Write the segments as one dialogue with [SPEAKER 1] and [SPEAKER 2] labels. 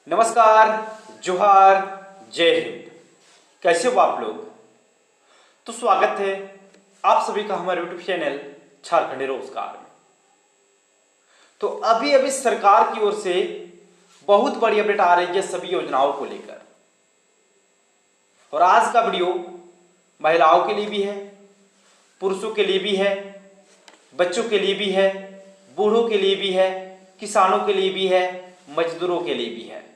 [SPEAKER 1] नमस्कार, जोहार, जय हिंद। कैसे हो आप लोग? तो स्वागत है आप सभी का हमारे यूट्यूब चैनल झारखंडी रोजगार में। तो अभी अभी सरकार की ओर से बहुत बड़ी अपडेट आ रही है सभी योजनाओं को लेकर, और आज का वीडियो महिलाओं के लिए भी है, पुरुषों के लिए भी है, बच्चों के लिए भी है, बूढ़ों के लिए भी है, किसानों के लिए भी है, मजदूरों के लिए भी है।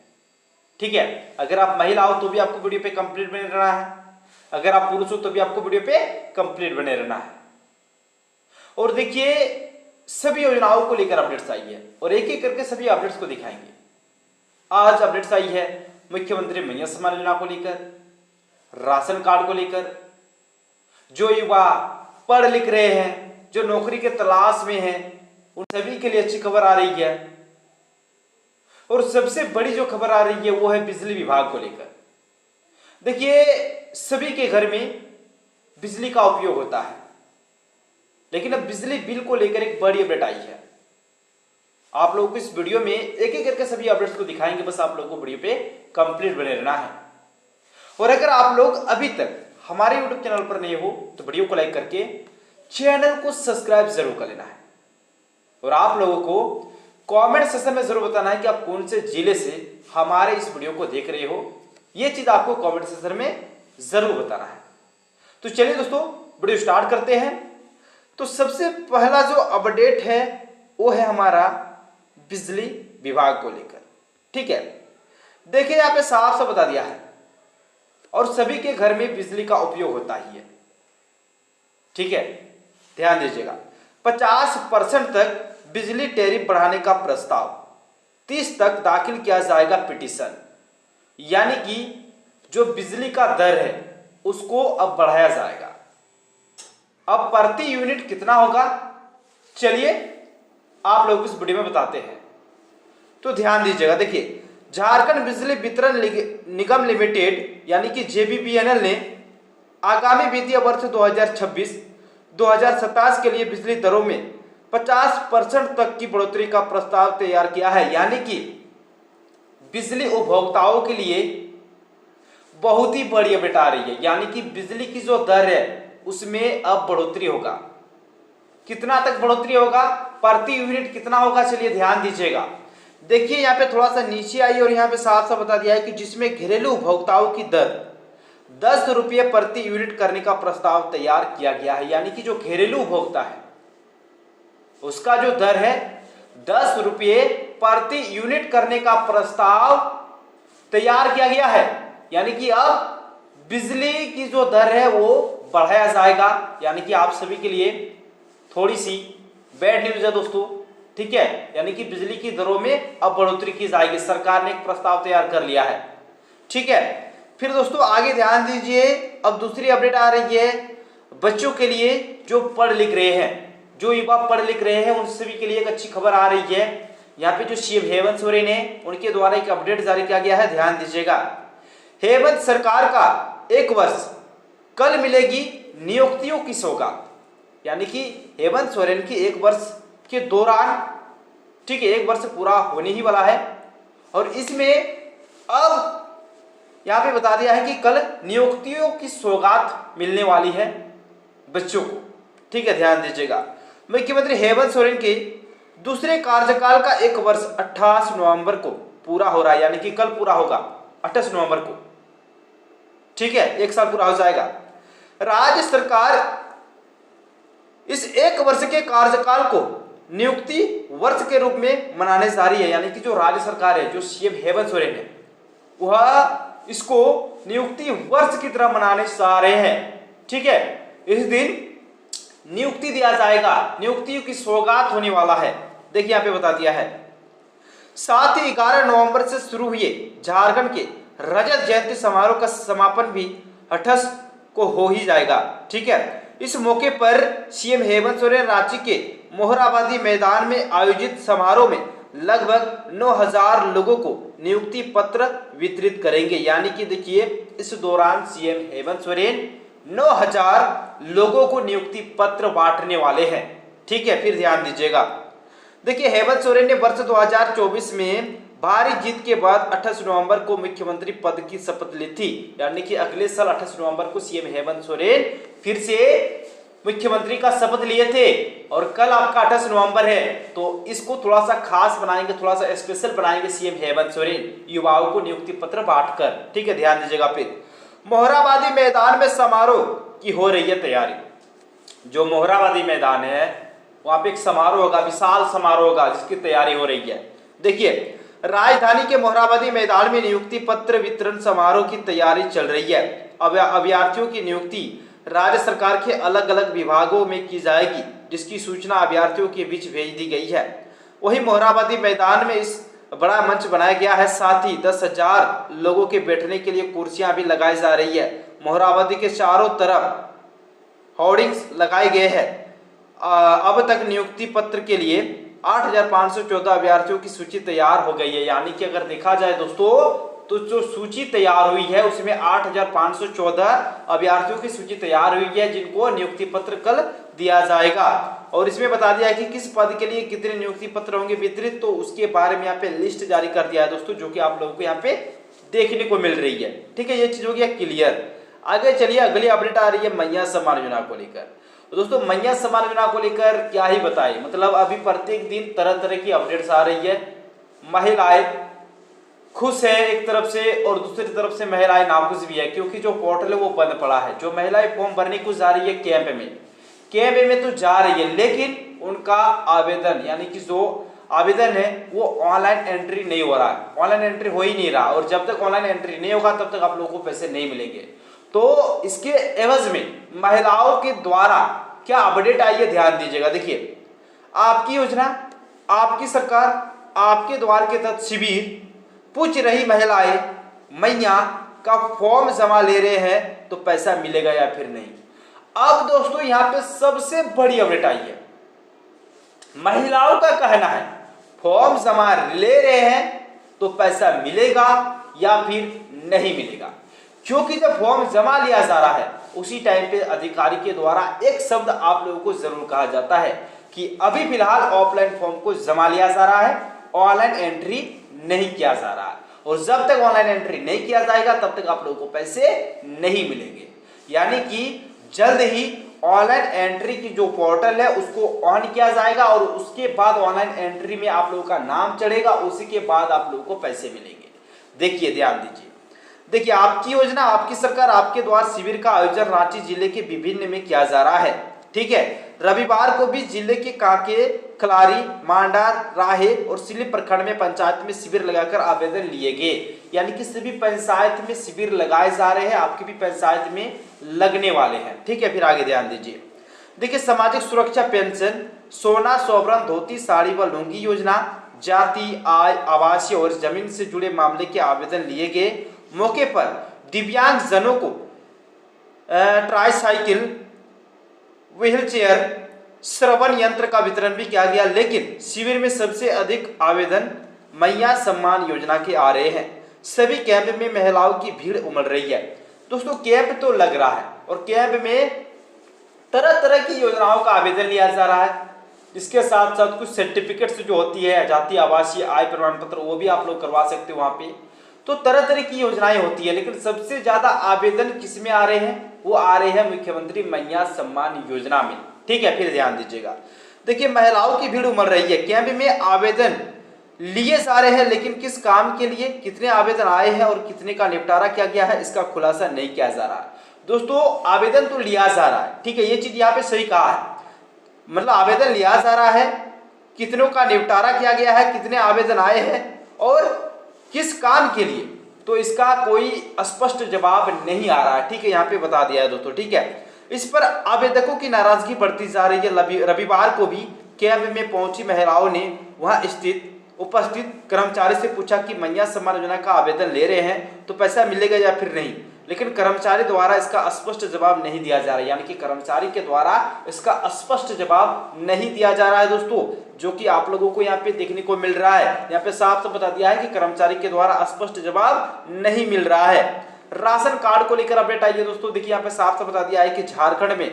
[SPEAKER 1] ठीक है, अगर आप महिला हो तो भी आपको वीडियो पे कंप्लीट बने रहना है, अगर आप पुरुष हो तो भी आपको वीडियो पे कंप्लीट बने रहना है। और देखिए, सभी योजनाओं को लेकर अपडेट्स आई है और एक एक करके सभी अपडेट्स को दिखाएंगे। आज अपडेट्स आई है मुख्यमंत्री महिला सम्मान योजना को लेकर, राशन कार्ड को लेकर, जो युवा पढ़ लिख रहे हैं, जो नौकरी के तलाश में हैं, उन सभी के लिए अच्छी खबर आ रही है। और सबसे बड़ी जो खबर आ रही है वो है बिजली विभाग को लेकर। देखिए, सभी के घर में बिजली का उपयोग होता है, लेकिन अब बिजली बिल को लेकर एक बड़ी अपडेट आई है। आप लोगों को इस वीडियो में एक एक करके सभी अपडेट्स को दिखाएंगे, बस आप लोगों को वीडियो पे कंप्लीट बने रहना है। और अगर आप लोग अभी तक हमारे यूट्यूब चैनल पर नहीं हो तो वीडियो को लाइक करके चैनल को सब्सक्राइब जरूर कर लेना है। और आप लोगों को कमेंट सेक्शन में जरूर बताना है कि आप कौन से जिले से हमारे इस वीडियो को देख रहे हो। ये चीज आपको कमेंट सेक्शन में जरूर बताना है। तो चलिए दोस्तों, वीडियो स्टार्ट करते हैं। तो सबसे पहला जो अपडेट है वो है हमारा बिजली विभाग को लेकर। ठीक है, देखिए यहाँ पे साफ साफ बता दिया है, और सभी के घर में बिजली का उपयोग होता ही है। ठीक है, ध्यान दीजिएगा, 50% तक बिजली टैरिफ बढ़ाने का प्रस्ताव, 30 तक दाखिल किया जाएगा पिटीशन। यानी कि जो बिजली का दर है उसको अब बढ़ाया जाएगा। अब प्रति यूनिट कितना होगा, चलिए आप लोग इस वीडियो में बताते हैं। तो ध्यान दीजिएगा, देखिए, झारखंड बिजली वितरण निगम लिमिटेड यानी कि जेबीवीएनएल ने आगामी वित्तीय वर्ष 2026-2027 के लिए बिजली दरों में 50% तक की बढ़ोतरी का प्रस्ताव तैयार किया है। यानी कि बिजली उपभोक्ताओं के लिए बहुत ही बड़ी अपडेट आ रही है। यानी कि बिजली की जो दर है उसमें अब बढ़ोतरी होगा। कितना तक बढ़ोतरी होगा, प्रति यूनिट कितना होगा, चलिए ध्यान दीजिएगा। देखिए यहाँ पे थोड़ा सा नीचे आई और यहाँ पे साफ साफ बता दिया है कि जिसमें घरेलू उपभोक्ताओं की दर 10 रुपये प्रति यूनिट करने का प्रस्ताव तैयार किया गया है। यानी कि जो घरेलू उपभोक्ता है उसका जो दर है 10 रुपये प्रति यूनिट करने का प्रस्ताव तैयार किया गया है। यानी कि अब बिजली की जो दर है वो बढ़ाया जाएगा। यानी कि आप सभी के लिए थोड़ी सी बैड न्यूज है दोस्तों। ठीक है, यानी कि बिजली की दरों में अब बढ़ोतरी की जाएगी। सरकार ने एक प्रस्ताव तैयार कर लिया है। ठीक है, फिर दोस्तों आगे ध्यान दीजिए। अब दूसरी अपडेट आ रही है बच्चों के लिए जो पढ़ लिख रहे हैं, जो युवा पढ़ लिख रहे हैं, उन सभी के लिए एक अच्छी खबर आ रही है। यहाँ पे जो सीएम हेमंत सोरेन है उनके द्वारा एक अपडेट जारी किया गया है, ध्यान दीजिएगा। हेमंत सरकार का 1 वर्ष, कल मिलेगी नियुक्तियों की सौगात। यानी कि हेमंत सोरेन की 1 वर्ष के दौरान, ठीक है, 1 वर्ष पूरा होने ही वाला है, और इसमें अब यहाँ पे बता दिया है कि कल नियुक्तियों की सौगात मिलने वाली है बच्चों को। ठीक है, ध्यान दीजिएगा। मुख्यमंत्री हेमंत सोरेन के दूसरे कार्यकाल का 1 वर्ष 28 नवंबर को पूरा हो रहा है। यानी कि कल पूरा होगा 28 नवंबर को। ठीक है, 1 साल पूरा हो जाएगा। राज्य सरकार इस 1 वर्ष के कार्यकाल को नियुक्ति वर्ष के रूप में मनाने जा रही है। यानी कि जो राज्य सरकार है, जो सीएम हेमंत सोरेन है, वह इसको नियुक्ति वर्ष की तरह मनाने जा रहे हैं। ठीक है, इस दिन नियुक्ति दिया जाएगा, नियुक्तियों की सौगात होने वाला है। देखिए यहाँ पे बता दिया है। साथ ही 11 नवंबर से शुरू हुए झारखंड के रजत जयंती समारोह का समापन भी 28 को हो ही जाएगा। ठीक है, इस मौके पर सीएम हेमंत सोरेन रांची के मोहराबादी मैदान में आयोजित समारोह में लगभग 9000 लोगों को नियुक्ति पत्र वितरित करेंगे। यानी कि देखिए, इस दौरान सीएम हेमंत सोरेन 9000 लोगों को नियुक्ति पत्र बांटने वाले हैं। ठीक है, फिर ध्यान दीजिएगा। देखिए, हेमंत सोरेन ने वर्ष 2024 में भारी जीत के बाद 28 नवंबर को मुख्यमंत्री पद की शपथ ली थी, यानी कि अगले साल 28 नवंबर को सीएम हेमंत सोरेन फिर से मुख्यमंत्री का शपथ लिए थे। और कल आपका 28 नवंबर है, तो इसको थोड़ा सा खास बनाएंगे, थोड़ा सा स्पेशल बनाएंगे सीएम हेमंत सोरेन युवाओं को नियुक्ति पत्र बांटकर। ठीक है, ध्यान दीजिएगा। फिर मोरहाबादी मैदान में समारोह की हो रही है तैयारी। जो मोरहाबादी मैदान है वहां पे एक समारोह होगा, विशाल समारोह होगा, जिसकी तैयारी हो रही है। देखिए, राजधानी के मोरहाबादी मैदान में नियुक्ति पत्र वितरण समारोह की तैयारी चल रही है। अब अभ्यर्थियों की नियुक्ति राज्य सरकार के अलग अलग विभागों में की जाएगी, जिसकी सूचना अभ्यर्थियों के बीच भेज दी गई है। वहीं मोरहाबादी मैदान में इस बड़ा मंच बनाया गया है, साथ ही 10,000 लोगों के बैठने के लिए कुर्सियां भी लगाई जा रही है। मोरहाबादी के चारों तरफ होर्डिंग्स लगाए गए हैं। अब तक नियुक्ति पत्र के लिए 8,514 अभ्यर्थियों की सूची तैयार हो गई है। यानी कि अगर देखा जाए दोस्तों, तो जो सूची तैयार हुई है उसमें 8,514 अभ्यर्थियों की सूची तैयार हुई है, जिनको नियुक्ति पत्र कल दिया जाएगा। और इसमें बता दिया है कि किस पद के लिए कितने नियुक्ति पत्र होंगे वितरित, तो उसके बारे में यहाँ पे लिस्ट जारी कर दिया है दोस्तों, जो कि आप लोगों को यहाँ पे देखने को मिल रही है। ठीक है, ये चीज हो गया क्लियर। आगे चलिए, अगली अपडेट आ रही है मैया सम्मान योजना को लेकर। तो दोस्तों, मैया सम्मान योजना को लेकर क्या ही बताएं, मतलब अभी प्रत्येक दिन तरह तरह की अपडेट्स आ रही है। महिलाएं खुश है एक तरफ से, और दूसरी तरफ से महिलाएं नाखुश भी है, क्योंकि जो पोर्टल है वो बंद पड़ा है। जो महिलाएं फॉर्म भरने को जा रही है कैंप में तो जा रही है, लेकिन उनका आवेदन यानी कि जो आवेदन है वो ऑनलाइन एंट्री नहीं हो रहा है, ऑनलाइन एंट्री हो ही नहीं रहा। और जब तक ऑनलाइन एंट्री नहीं होगा तब तक आप लोगों को पैसे नहीं मिलेंगे। तो इसके एवज में महिलाओं के द्वारा क्या अपडेट आई है, ध्यान दीजिएगा। देखिए, आपकी योजना, आपकी सरकार, आपके द्वार के तहत शिविर पूछ रही महिलाएं मैया का फॉर्म जमा ले रहे हैं तो पैसा मिलेगा या फिर नहीं। अब दोस्तों, यहां पे सबसे बड़ी अपडेट आई है। महिलाओं का कहना है फॉर्म जमा ले रहे हैं तो पैसा मिलेगा या फिर नहीं मिलेगा, क्योंकि जब फॉर्म जमा लिया जा रहा है उसी टाइम पे अधिकारी के द्वारा एक शब्द आप लोगों को जरूर कहा जाता है कि अभी फिलहाल ऑफलाइन फॉर्म को जमा लिया जा रहा है, ऑनलाइन एंट्री नहीं किया जा रहा है। और जब तक ऑनलाइन एंट्री नहीं किया जाएगा तब तक आप लोगों को पैसे नहीं मिलेंगे। यानी कि जल्द ही ऑनलाइन एंट्री की जो पोर्टल है उसको ऑन किया जाएगा, और उसके बाद ऑनलाइन एंट्री में आप लोगों का नाम चढ़ेगा, उसी के बाद आप लोगों को पैसे मिलेंगे। देखिए, ध्यान दीजिए। देखिए, आपकी योजना, आपकी सरकार, आपके द्वार शिविर का आयोजन रांची जिले के विभिन्न में किया जा रहा है। ठीक है, रविवार को भी जिले के कांके, खलारी, मांडा, राहे और सिल्ली प्रखंड में पंचायत में शिविर लगाकर आवेदन लिए गए। यानी कि सभी पंचायत में शिविर लगाए जा रहे हैं, आपकी भी पंचायत में लगने वाले हैं। ठीक है, फिर आगे ध्यान दीजिए। देखिए, सामाजिक सुरक्षा पेंशन, सोना, सोवरन, धोती, साड़ी व लुंगी योजना, जाति, आय, आवासीय और जमीन से जुड़े मामले के आवेदन लिए गए। मौके पर दिव्यांग जनों को ट्राईसाइकिल, व्हील चेयर, श्रवण यंत्र का वितरण भी किया गया। लेकिन शिविर में सबसे अधिक आवेदन मैया सम्मान योजना के आ रहे हैं। सभी कैंप में महिलाओं की भीड़ उमड़ रही है। दोस्तों, कैंप तो लग रहा है और कैंप में तरह तरह की योजनाओं का आवेदन लिया जा रहा है। इसके साथ साथ कुछ सर्टिफिकेट्स जो होती है, जाति, आवासीय, आय प्रमाण पत्र, वो भी आप लोग करवा सकते हो वहां पे। तो तरह तरह की योजनाएं होती है, लेकिन सबसे ज्यादा आवेदन किस में आ रहे हैं, वो आ रहे हैं मुख्यमंत्री मैया सम्मान योजना में। ठीक है, फिर ध्यान दीजिएगा। देखिए, महिलाओं की भीड़ उमड़ रही है, कैंप में आवेदन लिए जा रहे हैं, लेकिन किस काम के लिए कितने आवेदन आए हैं और कितने का निपटारा किया गया है इसका खुलासा नहीं किया जा रहा है। दोस्तों, आवेदन तो लिया जा रहा है, ठीक है, ये चीज यहाँ पे सही कहा है, मतलब आवेदन लिया जा रहा है, कितनों का निपटारा किया गया है, कितने आवेदन आए हैं और किस काम के लिए, तो इसका कोई स्पष्ट जवाब नहीं आ रहा है। ठीक है, यहाँ पे बता दिया है दोस्तों। ठीक है, इस पर आवेदकों की नाराजगी बढ़ती जा रही है। रविवार को भी कैंप में पहुंची महिलाओं ने वहां उपस्थित कर्मचारी से पूछा कि मैया सम्मान योजना का आवेदन ले रहे हैं तो पैसा मिलेगा या फिर नहीं, लेकिन कर्मचारी द्वारा इसका स्पष्ट जवाब नहीं दिया जा रहा है। यानी कि कर्मचारी के द्वारा इसका स्पष्ट जवाब नहीं दिया जा रहा है दोस्तों, जो कि आप लोगों को यहाँ पे देखने को मिल रहा है। यहाँ पे साफ साफ बता दिया है कि कर्मचारी के द्वारा स्पष्ट जवाब नहीं मिल रहा है। राशन कार्ड को लेकर अपडेट आई है दोस्तों। देखिए, यहाँ पे साफ साफ बता दिया है कि झारखंड में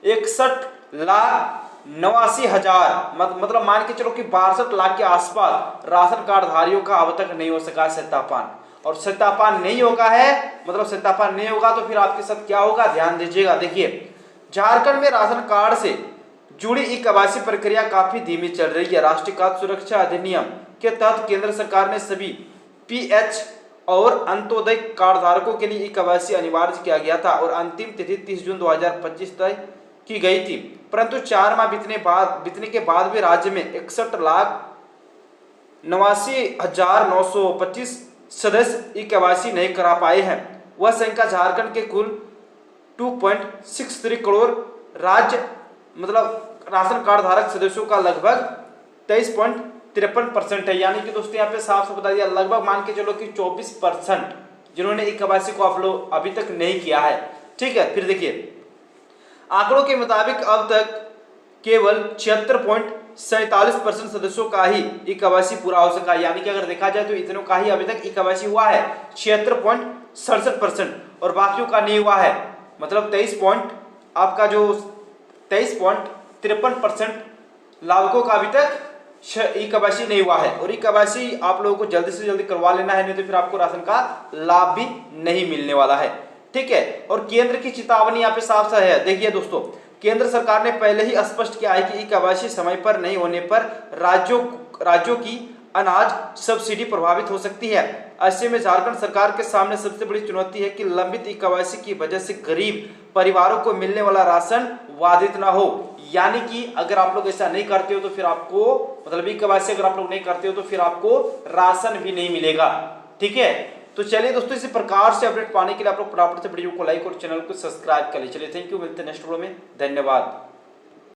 [SPEAKER 1] 61 लाख 89,000 मतलब मान के चलो कि 62 लाख के आसपास राशन कार्ड धारियों का अब तक नहीं हो सका सत्यापन। और सत्यापन नहीं होगा है, मतलब सत्यापन नहीं होगा तो फिर आपके साथ क्या होगा, ध्यान दीजिएगा। देखिए झारखंड में राशन कार्ड से जुड़ी ई-केवाईसी प्रक्रिया काफी धीमी चल रही है। राष्ट्रीय खाद्य सुरक्षा अधिनियम के तहत केंद्र सरकार ने सभी पीएच और अंत्योदय कार्ड धारकों के लिए ई-केवाईसी अनिवार्य किया गया था और अंतिम तिथि 30 जून 2025 तय की गई थी। परंतु 4 माह बीतने के बाद भी राज्य में 61,89,925 सदस्य ई-केवाईसी नहीं करा पाए हैं। वह संख्या झारखंड के कुल 2.63 करोड़ राज्य मतलब राशन कार्ड धारक सदस्यों का लगभग 23.53% है। यानी कि दोस्तों यहाँ पे साफ साफ बता दिया, लगभग मान के चलो कि 24% जिन्होंने ई-केवाईसी को अपलोड अभी तक नहीं किया है। ठीक है, फिर देखिए आंकड़ों के मुताबिक अब तक केवल 76.47% सदस्यों का ही ई-केवाईसी पूरा हो सका। यानी कि अगर देखा जाए तो इतनों का ही अभी तक ई-केवाईसी हुआ है 76.67% और बाकियों का नहीं हुआ है। मतलब 23.53% लाभुकों का अभी तक ई-केवाईसी नहीं हुआ है। और ई-केवाईसी आप लोगों को जल्दी से जल्दी करवा लेना है, नहीं तो फिर आपको राशन का लाभ भी नहीं मिलने वाला है। ठीक है, और केंद्र की चेतावनी यहाँ पे साफ साफ है। देखिए दोस्तों, केंद्र सरकार ने पहले ही स्पष्ट किया है कि ई-केवाईसी समय पर नहीं होने पर राज्यों की अनाज सब्सिडी प्रभावित हो सकती है। ऐसे में झारखंड सरकार के सामने सबसे बड़ी चुनौती है कि लंबित ई-केवाईसी की वजह से गरीब परिवारों को मिलने वाला राशन बाधित ना हो। यानी कि अगर आप लोग ऐसा नहीं करते हो तो फिर आपको मतलब ई-केवाईसी अगर आप लोग नहीं करते हो तो फिर आपको राशन भी नहीं मिलेगा। ठीक है, तो चलिए दोस्तों, इसी प्रकार से अपडेट पाने के लिए आप लोग फटाफट से वीडियो को लाइक और चैनल को सब्सक्राइब कर लीजिए। चलिए थैंक यू, मिलते हैं नेक्स्ट वीडियो में, धन्यवाद।